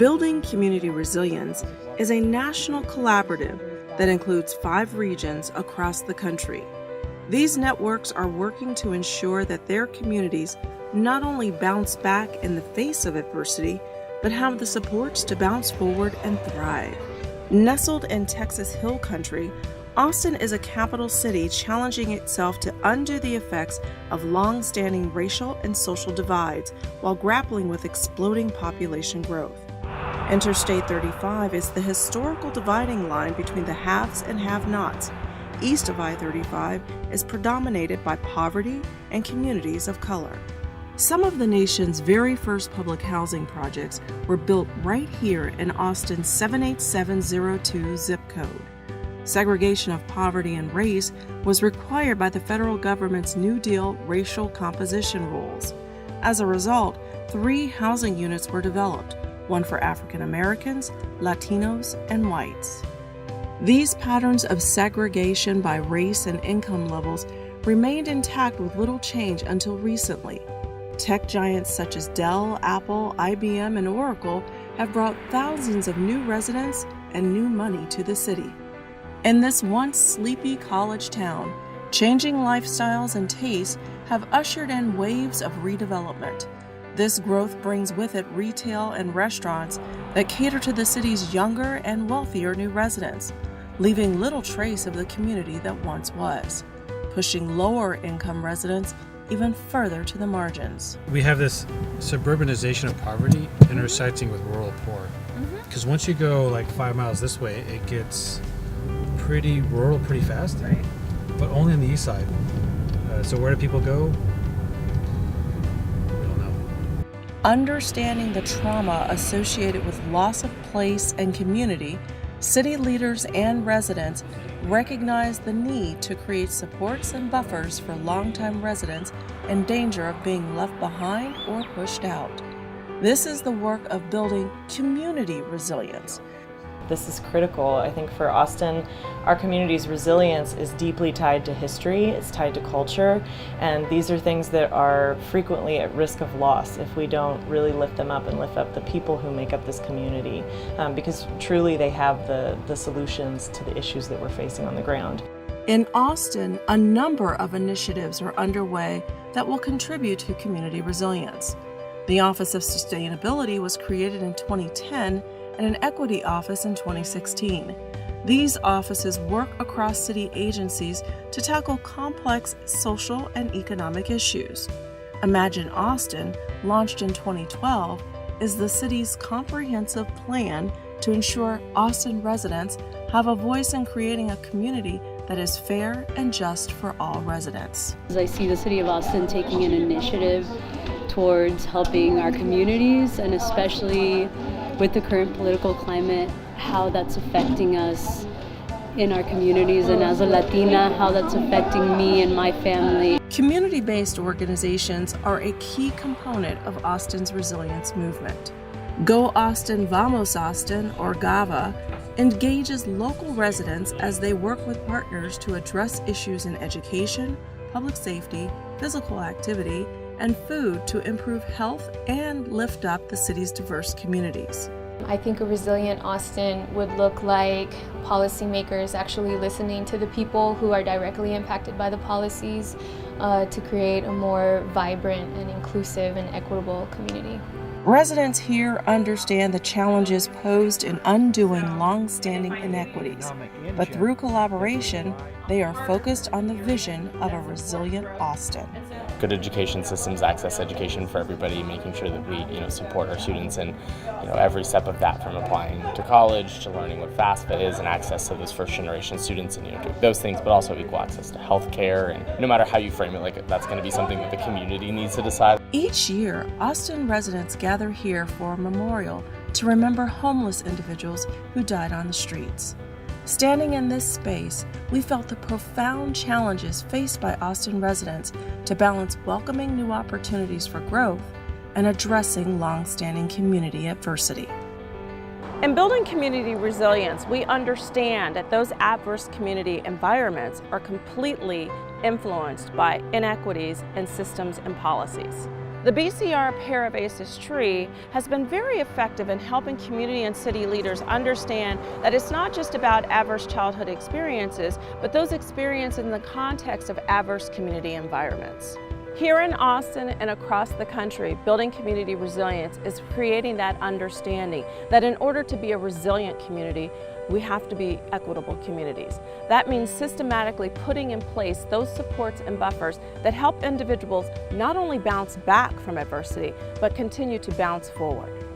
Building Community Resilience is a national collaborative that includes 5 regions across the country. These networks are working to ensure that their communities not only bounce back in the face of adversity, but have the supports to bounce forward and thrive. Nestled in Texas Hill Country, Austin is a capital city challenging itself to undo the effects of long-standing racial and social divides while grappling with exploding population growth. Interstate 35 is the historical dividing line between the haves and have-nots. East of I-35 is predominated by poverty and communities of color. Some of the nation's very first public housing projects were built right here in Austin's 78702 zip code. Segregation of poverty and race was required by the federal government's New Deal racial composition rules. As a result, 3 housing units were developed, one for African Americans, Latinos, and whites. These patterns of segregation by race and income levels remained intact with little change until recently. Tech giants such as Dell, Apple, IBM, and Oracle have brought thousands of new residents and new money to the city. In this once sleepy college town, changing lifestyles and tastes have ushered in waves of redevelopment. This growth brings with it retail and restaurants that cater to the city's younger and wealthier new residents, leaving little trace of the community that once was, pushing lower income residents even further to the margins. We have this suburbanization of poverty intersecting with rural poor. Because once you go like 5 miles this way, it gets pretty rural pretty fast, Right. but only on the east side. So where do people go? We don't know. Understanding the trauma associated with loss of place and community, city leaders and residents recognize the need to create supports and buffers for longtime residents in danger of being left behind or pushed out. This is the work of building community resilience. This is critical. I think for Austin, our community's resilience is deeply tied to history, it's tied to culture, and these are things that are frequently at risk of loss if we don't really lift them up and lift up the people who make up this community, because truly they have the solutions to the issues that we're facing on the ground. In Austin, a number of initiatives are underway that will contribute to community resilience. The Office of Sustainability was created in 2010 and an equity office in 2016. These offices work across city agencies to tackle complex social and economic issues. Imagine Austin, launched in 2012, is the city's comprehensive plan to ensure Austin residents have a voice in creating a community that is fair and just for all residents. I see the City of Austin taking an initiative towards helping our communities, and especially with the current political climate, how that's affecting us in our communities, and as a Latina, how that's affecting me and my family. Community-based organizations are a key component of Austin's resilience movement. Go Austin, Vamos Austin, or GAVA, engages local residents as they work with partners to address issues in education, public safety, physical activity, and food to improve health and lift up the city's diverse communities. I think a resilient Austin would look like policymakers actually listening to the people who are directly impacted by the policies to create a more vibrant and inclusive and equitable community. Residents here understand the challenges posed in undoing long-standing inequities, but through collaboration, they are focused on the vision of a resilient Austin. Good education systems, access education for everybody, making sure that we support our students in every step of that, from applying to college to learning what FAFSA is and access to those first generation students, and do those things, but also equal access to health care. And no matter how you frame it, that's going to be something that the community needs to decide. Each year, Austin residents gather here for a memorial to remember homeless individuals who died on the streets. Standing in this space, we felt the profound challenges faced by Austin residents to balance welcoming new opportunities for growth and addressing long-standing community adversity. In building community resilience, we understand that those adverse community environments are completely influenced by inequities in systems and policies. The BCR Paravasis tree has been very effective in helping community and city leaders understand that it's not just about adverse childhood experiences, but those experiences in the context of adverse community environments. Here in Austin and across the country, building community resilience is creating that understanding that in order to be a resilient community, we have to be equitable communities. That means systematically putting in place those supports and buffers that help individuals not only bounce back from adversity, but continue to bounce forward.